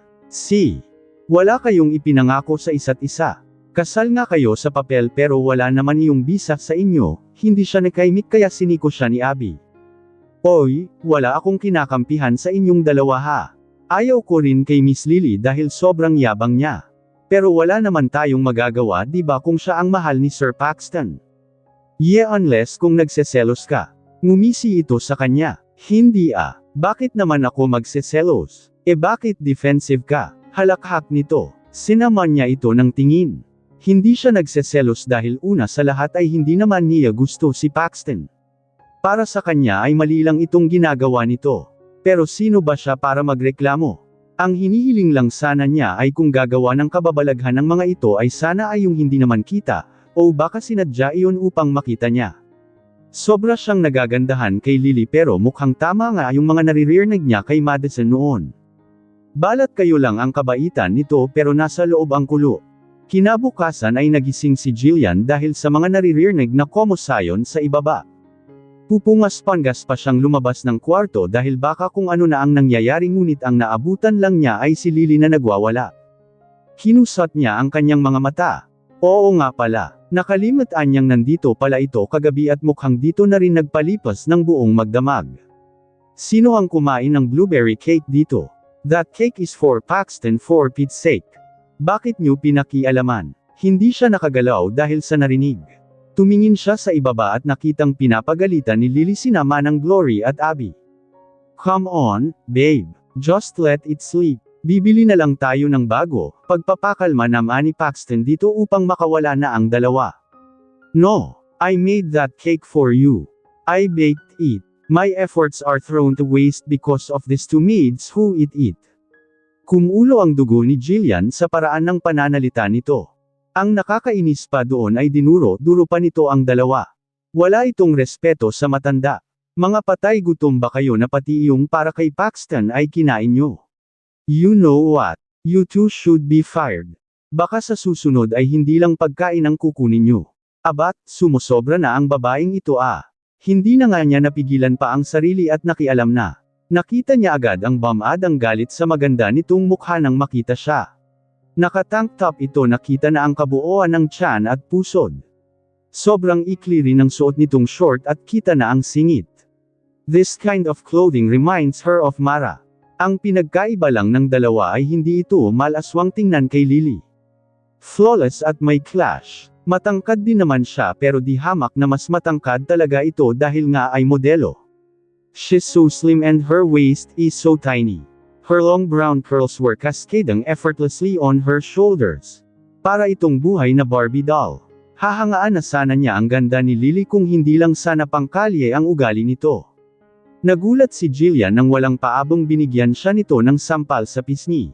S1: Wala kayong ipinangako sa isa't isa. Kasal nga kayo sa papel pero wala naman yung bisa sa inyo, hindi siya nakaimik kaya siniko siya ni Abby. Oy, wala akong kinakampihan sa inyong dalawa ha. Ayaw ko rin kay Miss Lily dahil sobrang yabang niya. Pero wala naman tayong magagawa diba kung siya ang mahal ni Sir Paxton. Unless kung nagseselos ka. Ngumisi ito sa kanya. Hindi Bakit naman ako magseselos? Bakit defensive ka? Halakhak nito. Sinaman niya ito ng tingin. Hindi siya nagseselos dahil una sa lahat ay hindi naman niya gusto si Paxton. Para sa kanya ay mali lang itong ginagawa nito. Pero sino ba siya para magreklamo? Ang hinihiling lang sana niya ay kung gagawa ng kababalaghan ng mga ito ay sana ay yung hindi naman kita, o baka sinadya iyon upang makita niya. Sobra siyang nagagandahan kay Lily pero mukhang tama nga yung mga naririnig niya kay Madison noon. Balat kayo lang ang kabaitan nito pero nasa loob ang kulo. Kinabukasan ay nagising si Jillian dahil sa mga naririnig na komosayon sa ibaba. Pupungas-pangas pa siyang lumabas ng kwarto dahil baka kung ano na ang nangyayari ngunit ang naabutan lang niya ay si Lily na nagwawala. Kinusat niya ang kanyang mga mata. Oo nga pala, nakalimutan niyang nandito pala ito kagabi at mukhang dito na rin nagpalipas ng buong magdamag. Sino ang kumain ng blueberry cake dito? That cake is for Paxton for Pete's sake. Bakit niyo pinakialaman? Hindi siya nakagalaw dahil sa narinig. Tumingin siya sa ibaba at nakitang pinapagalitan ni Lily sina Manang Glory at Abby. Come on, babe. Just let it sleep. Bibili na lang tayo ng bago, pagpapakalma naman ni Paxton dito upang makawala na ang dalawa. No, I made that cake for you. I baked it. My efforts are thrown to waste because of these two maids who eat it. Kumulo ang dugo ni Jillian sa paraan ng pananalita nito. Ang nakakainis pa doon ay dinuro-duro pa nito ang dalawa. Wala itong respeto sa matanda. Mga patay gutom ba kayo na pati iyong para kay Paxton ay kinain nyo? You know what? You two should be fired. Baka sa susunod ay hindi lang pagkain ang kukunin nyo. Abat, sumusobra na ang babaeng ito ah. Hindi na nga niya napigilan pa ang sarili at nakialam na. Nakita niya agad ang bamad ang galit sa maganda nitong mukha nang makita siya. Nakatank top ito nakita na ang kabuoan ng tiyan at pusod. Sobrang ikli rin ang suot nitong short at kita na ang singit. This kind of clothing reminds her of Mara. Ang pinagkaiba lang ng dalawa ay hindi ito malaswang tingnan kay Lily. Flawless at may clash. Matangkad din naman siya pero di hamak na mas matangkad talaga ito dahil nga ay modelo. She's so slim and her waist is so tiny. Her long brown curls were cascading effortlessly on her shoulders. Para itong buhay na Barbie doll. Hahangaan na sana niya ang ganda ni Lily kung hindi lang sana pangkalye ang ugali nito. Nagulat si Jillian nang walang paabong binigyan siya nito ng sampal sa pisngi.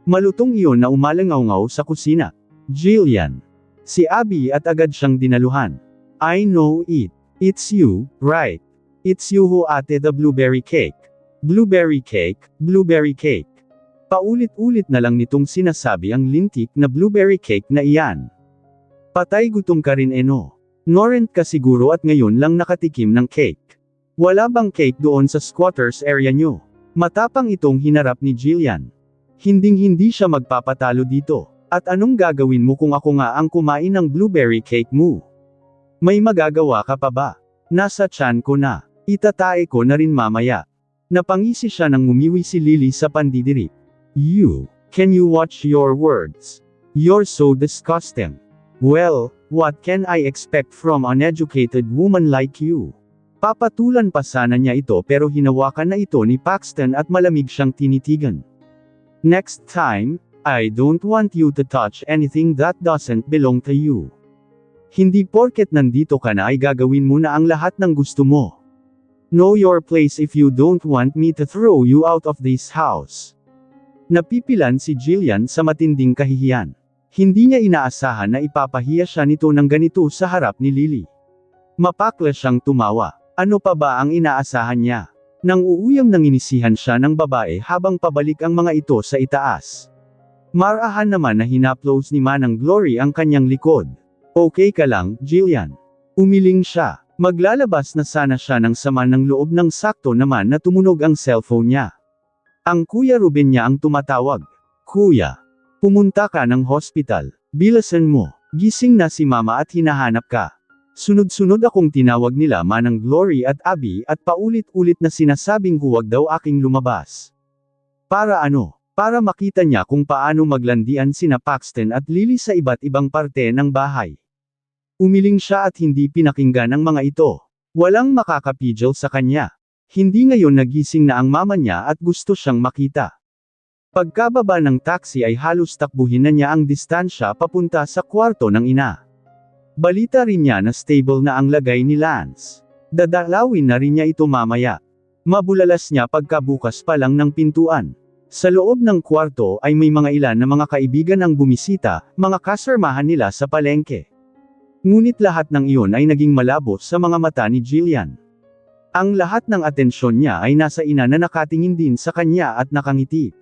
S1: Malutong iyon na umalangaw-ngaw sa kusina. Jillian. Si Abby at agad siyang dinaluhan. I know it. It's you, right? It's you who ate the blueberry cake. Blueberry cake, blueberry cake. Paulit-ulit na lang nitong sinasabi ang lintik na blueberry cake na iyan. Patay gutom ka rin no. Norent ka siguro at ngayon lang nakatikim ng cake. Wala bang cake doon sa squatters area nyo? Matapang itong hinarap ni Jillian. Hinding-hindi siya magpapatalo dito. At anong gagawin mo kung ako nga ang kumain ng blueberry cake mo? May magagawa ka pa ba? Nasa tiyan ko na. Itatae ko na rin mamaya. Napangisi siya nang umiwi si Lily sa pandidirip. Can you watch your words? You're so disgusting. Well, what can I expect from an educated woman like you? Papatulan pa sana niya ito pero hinawakan na ito ni Paxton at malamig siyang tinitigan. Next time, I don't want you to touch anything that doesn't belong to you. Hindi porket nandito ka na ay gagawin mo na ang lahat ng gusto mo. Know your place if you don't want me to throw you out of this house. Napipilan si Jillian sa matinding kahihiyan. Hindi niya inaasahan na ipapahiya siya nito ng ganito sa harap ni Lily. Mapakla siyang tumawa. Ano pa ba ang inaasahan niya? Nang uuyam nanginisihan siya ng babae habang pabalik ang mga ito sa itaas. Marahan naman na hinaplos ni Manang Glory ang kanyang likod. Okay ka lang, Jillian. Umiling siya. Maglalabas na sana siya ng sama ng loob ng sakto naman na tumunog ang cellphone niya. Ang Kuya Ruben niya ang tumatawag. Kuya, pumunta ka ng hospital. Bilasan mo. Gising na si Mama at hinahanap ka. Sunod-sunod akong tinawag nila Manang Glory at Abby at paulit-ulit na sinasabing huwag daw aking lumabas. Para ano? Para makita niya kung paano maglandian sina Paxton at Lily sa iba't ibang parte ng bahay. Umiling siya at hindi pinakinggan ang mga ito. Walang makakapigil sa kanya. Hindi ngayon nagising na ang mama niya at gusto siyang makita. Pagkababa ng taxi ay halos takbuhin na niya ang distansya papunta sa kwarto ng ina. Balita rin niya na stable na ang lagay ni Lance. Dadalawin na rin niya ito mamaya. Mabulalas niya pagkabukas pa lang ng pintuan. Sa loob ng kwarto ay may mga ilan na mga kaibigan ang bumisita, mga kasarmahan nila sa palengke. Ngunit lahat ng iyon ay naging malabo sa mga mata ni Jillian. Ang lahat ng atensyon niya ay nasa ina na nakatingin din sa kanya at nakangiti.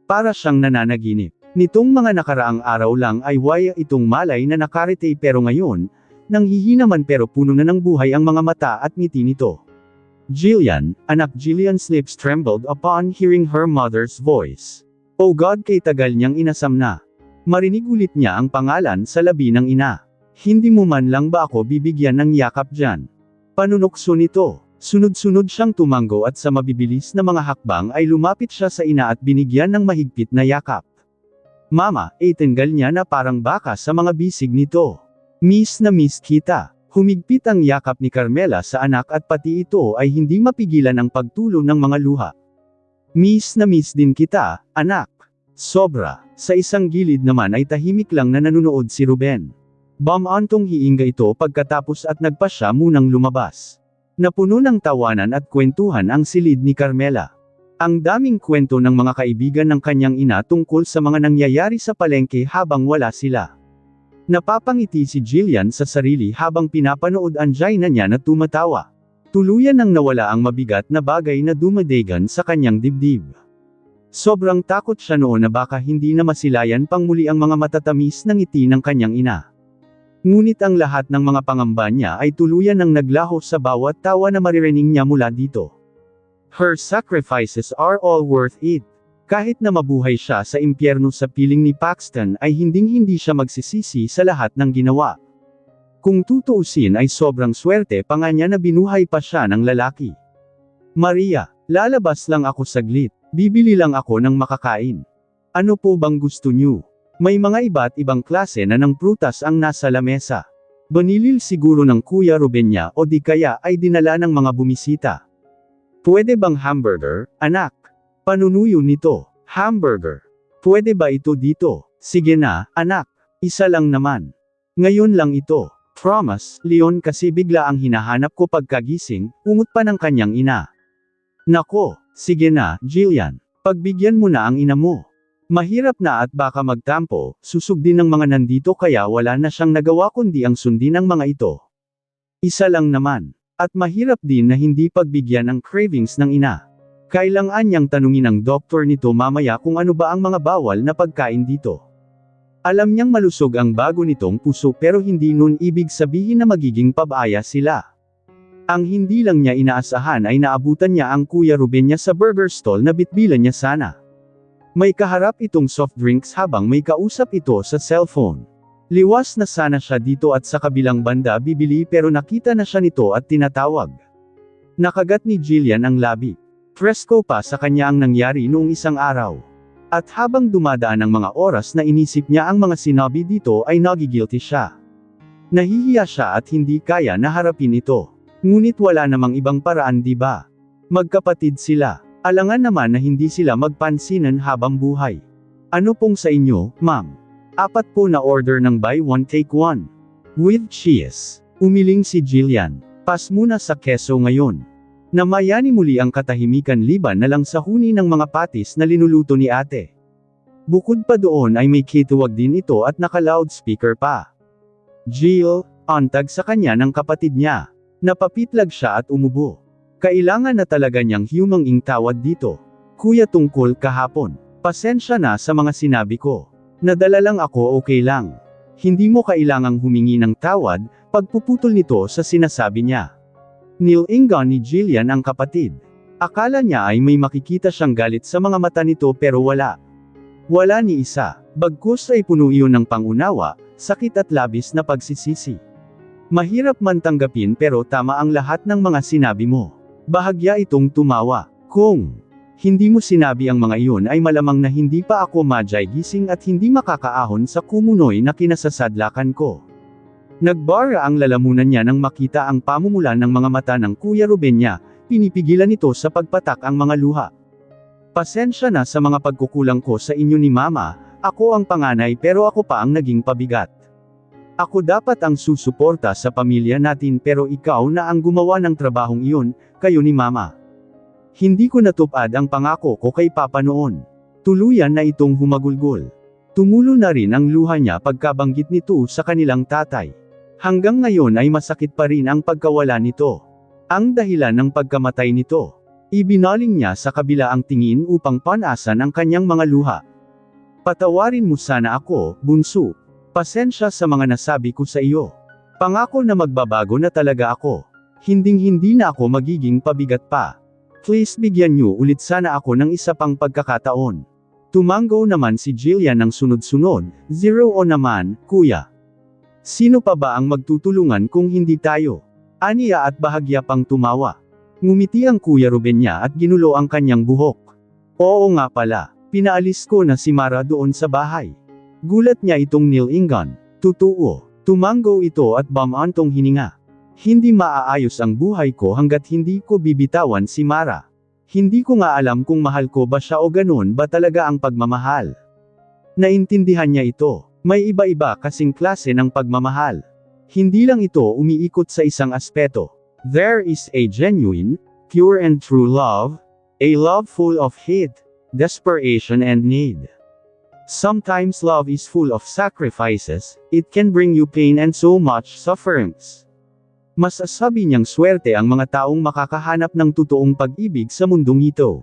S1: Para siyang nananaginip. Nitong mga nakaraang araw lang ay waya itong malay na nakarete pero ngayon, nanghihinaman pero puno na ng buhay ang mga mata at ngiti nito. Jillian, anak. Jillian's lips trembled upon hearing her mother's voice. Oh God, kay tagal niyang inasam na. Marinig ulit niya ang pangalan sa labi ng ina. Hindi mo man lang ba ako bibigyan ng yakap dyan? Panunokso nito. Sunod-sunod siyang tumango at sa mabibilis na mga hakbang ay lumapit siya sa ina at binigyan ng mahigpit na yakap. Mama, tanggal niya na parang baka sa mga bisig nito. Miss na miss kita. Humigpit ang yakap ni Carmela sa anak at pati ito ay hindi mapigilan ang pagtulo ng mga luha. Miss na miss din kita, anak. Sobra. Sa isang gilid naman ay tahimik lang na nanonood si Ruben. Bumantong hiinga ito pagkatapos at nagpa siya munang lumabas. Napuno ng tawanan at kwentuhan ang silid ni Carmela. Ang daming kwento ng mga kaibigan ng kanyang ina tungkol sa mga nangyayari sa palengke habang wala sila. Napapangiti si Jillian sa sarili habang pinapanood ang Jaina niya na tumatawa. Tuluyan nang nawala ang mabigat na bagay na dumadagan sa kanyang dibdib. Sobrang takot siya noon na baka hindi na masilayan pang muli ang mga matatamis na ngiti ng kanyang ina. Ngunit ang lahat ng mga pangamba niya ay tuluyan nang naglaho sa bawat tawa na maririnig niya mula dito. Her sacrifices are all worth it. Kahit na mabuhay siya sa impyerno sa piling ni Paxton ay hinding-hindi siya magsisisi sa lahat ng ginawa. Kung tutuusin ay sobrang swerte pa nga niya na binuhay pa siya ng lalaki. Maria, lalabas lang ako saglit. Bibili lang ako ng makakain. Ano po bang gusto niyo? May mga iba't ibang klase na ng prutas ang nasa lamesa. Banilil siguro ng Kuya Ruben niya o di kaya ay dinala ng mga bumisita. Pwede bang hamburger, anak? Panunuyo nito. Hamburger. Pwede ba ito dito? Sige na, anak. Isa lang naman. Ngayon lang ito. Promise, Leon, kasi bigla ang hinahanap ko pagkagising, ungot pa ng kanyang ina. Nako, sige na, Jillian. Pagbigyan mo na ang ina mo. Mahirap na at baka magtampo, susugdin ng mga nandito kaya wala na siyang nagawa kundi ang sundin ang mga ito. Isa lang naman. At mahirap din na hindi pagbigyan ang cravings ng ina. Kailangan niyang tanungin ang doktor nito mamaya kung ano ba ang mga bawal na pagkain dito. Alam niyang malusog ang bago nitong puso pero hindi nun ibig sabihin na magiging pabaya sila. Ang hindi lang niya inaasahan ay naabutan niya ang Kuya Ruben niya sa burger stall na bitbilan niya sana. May kaharap itong soft drinks habang may kausap ito sa cellphone. Liwas na sana siya dito at sa kabilang banda bibili pero nakita na siya nito at tinatawag. Nakagat ni Jillian ang labi. Fresco pa sa kanya ang nangyari noong isang araw. At habang dumadaan ang mga oras na inisip niya ang mga sinabi dito ay nagigilty siya. Nahihiya siya at hindi kaya na harapin ito. Ngunit wala namang ibang paraan, di ba? Magkapatid sila. Alangan naman na hindi sila magpansinan habang buhay. Ano pong sa inyo, ma'am? 4 po na order ng buy one take one. With cheese. Umiling si Jillian. Pas muna sa keso ngayon. Namayani muli ang katahimikan liban na lang sa huni ng mga patis na linuluto ni ate. Bukod pa doon ay may kituwag din ito at naka-loudspeaker pa. Jill, antag sa kanya ng kapatid niya. Napapitlag siya at umubo. Kailangan na talaga niyang humang tawad dito. Kuya, tungkol kahapon. Pasensya na sa mga sinabi ko. Nadala lang ako, okay lang. Hindi mo kailangang humingi ng tawad, pagpuputol nito sa sinasabi niya. Nilingan ni Jillian ang kapatid. Akala niya ay may makikita siyang galit sa mga mata nito pero wala. Wala ni isa. Bagkus ay puno iyon ng pangunawa, sakit at labis na pagsisisi. Mahirap man tanggapin pero tama ang lahat ng mga sinabi mo. Bahagya itong tumawa. Kung hindi mo sinabi ang mga iyon ay malamang na hindi pa ako majay gising at hindi makakaahon sa kumunoy na kinasasadlakan ko. Nagbara ang lalamunan niya nang makita ang pamumulan ng mga mata ng Kuya Ruben niya, pinipigilan ito sa pagpatak ang mga luha. Pasensya na sa mga pagkukulang ko sa inyo ni Mama, ako ang panganay pero ako pa ang naging pabigat. Ako dapat ang susuporta sa pamilya natin pero ikaw na ang gumawa ng trabahong iyon, kayo ni Mama. Hindi ko natupad ang pangako ko kay Papa noon. Tuluyan na itong humagulgol. Tumulo na rin ang luha niya pagkabanggit nito sa kanilang tatay. Hanggang ngayon ay masakit pa rin ang pagkawala nito. Ang dahilan ng pagkamatay nito. Ibinaling niya sa kabila ang tingin upang panasan ang kanyang mga luha. Patawarin mo sana ako, bunso. Pasensya sa mga nasabi ko sa iyo. Pangako na magbabago na talaga ako. Hinding-hindi na ako magiging pabigat pa. Please bigyan niyo ulit sana ako ng isa pang pagkakataon. Tumango naman si Jillian ng sunod-sunod, 0 o naman, kuya. Sino pa ba ang magtutulungan kung hindi tayo? Aniya at bahagya pang tumawa. Ngumiti ang Kuya Ruben niya at ginulo ang kanyang buhok. Oo nga pala, pinaalis ko na si Mara doon sa bahay. Gulat niya itong nilingan. Totoo, tumango ito at bamantong hininga. Hindi maaayos ang buhay ko hanggat hindi ko bibitawan si Mara. Hindi ko nga alam kung mahal ko ba siya o ganoon ba talaga ang pagmamahal. Naintindihan niya ito. May iba-iba kasing klase ng pagmamahal. Hindi lang ito umiikot sa isang aspeto. There is a genuine, pure and true love, a love full of hate, desperation and need. Sometimes love is full of sacrifices, it can bring you pain and so much sufferings. Masasabi niyang swerte ang mga taong makakahanap ng totoong pag-ibig sa mundong ito.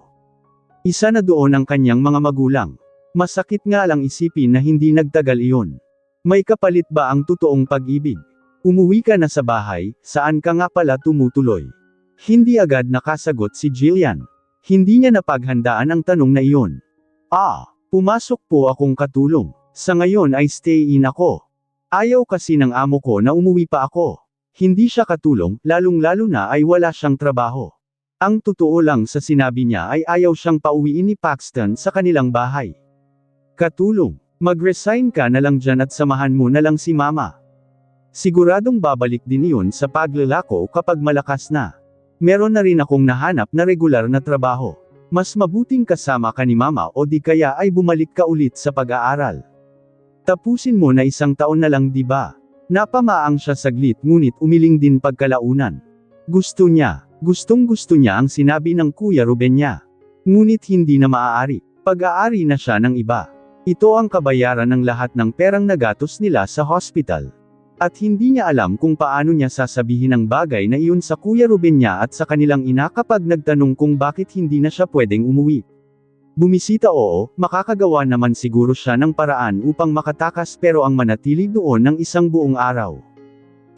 S1: Isa na doon ang kanyang mga magulang. Masakit nga lang isipin na hindi nagtagal iyon. May kapalit ba ang totoong pag-ibig? Umuwi ka na sa bahay, saan ka nga pala tumutuloy? Hindi agad nakasagot si Jillian. Hindi niya napaghandaan ang tanong na iyon. Pumasok po akong katulong. Sa ngayon ay stay in ako. Ayaw kasi ng amo ko na umuwi pa ako. Hindi siya katulong, lalong-lalo na ay wala siyang trabaho. Ang totoo lang sa sinabi niya ay ayaw siyang pauwiin ni Paxton sa kanilang bahay. Katulong, mag-resign ka na lang dyan at samahan mo na lang si Mama. Siguradong babalik din iyon sa paglalako kapag malakas na. Meron na rin akong nahanap na regular na trabaho. Mas mabuting kasama ka ni Mama o di kaya ay bumalik ka ulit sa pag-aaral. Tapusin mo na 1 taon na lang, di ba? Napamaang siya saglit ngunit umiling din pagkalaunan. Gustong gusto niya ang sinabi ng Kuya Ruben niya. Ngunit hindi na maaari. Pag-aari na siya ng iba. Ito ang kabayaran ng lahat ng perang nagatos nila sa hospital. At hindi niya alam kung paano niya sasabihin ang bagay na iyon sa Kuya Ruben niya at sa kanilang ina kapag nagtanong kung bakit hindi na siya pwedeng umuwi. Bumisita, oo, makakagawa naman siguro siya ng paraan upang makatakas pero ang manatili doon ng 1 buong araw.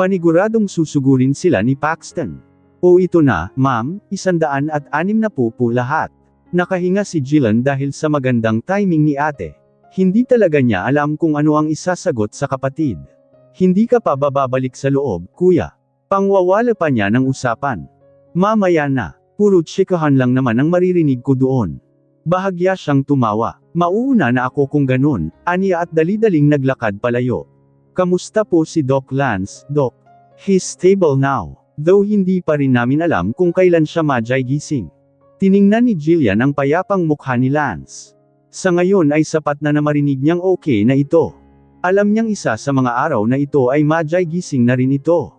S1: Paniguradong susugurin sila ni Paxton. O ito na, ma'am, 160 po lahat. Nakahinga si Jillian dahil sa magandang timing ni ate. Hindi talaga niya alam kung ano ang isasagot sa kapatid. Hindi ka pa babalik sa loob, kuya. Pangwawala pa niya ng usapan. Mamaya na, puro tsikahan lang naman ang maririnig ko doon. Bahagya siyang tumawa. Mauuna na ako kung ganun, aniya at dali-daling naglakad palayo. Kamusta po si Doc Lance, Doc? He's stable now, though hindi pa rin namin alam kung kailan siya majay gising. Tiningnan ni Jillian ang payapang mukha ni Lance. Sa ngayon ay sapat na marinig niyang okay na ito. Alam niyang isa sa mga araw na ito ay majay gising na rin ito.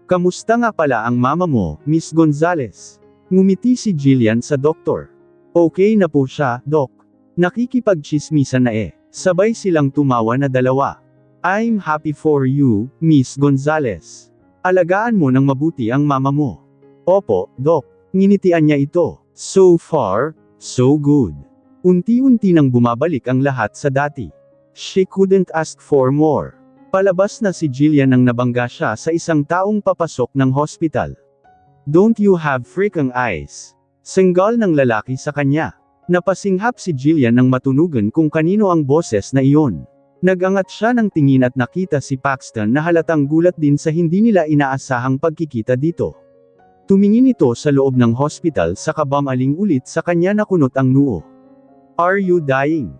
S1: Kamusta nga pala ang mama mo, Miss Gonzales? Ngumiti si Jillian sa doktor. Okay na po siya, Doc. Nakikipagchismisan na Sabay silang tumawa na dalawa. I'm happy for you, Miss Gonzales. Alagaan mo ng mabuti ang mama mo. Opo, Doc. Nginitian niya ito. So far, so good. Unti-unti nang bumabalik ang lahat sa dati. She couldn't ask for more. Palabas na si Jillian nang nabangga siya sa isang taong papasok ng hospital. Don't you have freaking eyes? Senggal ng lalaki sa kanya. Napasinghap si Jillian nang matunugan kung kanino ang boses na iyon. Nagangat siya ng tingin at nakita si Paxton na halatang gulat din sa hindi nila inaasahang pagkikita dito. Tumingin ito sa loob ng hospital saka bumaling ulit sa kanya na kunot ang noo. Are you dying?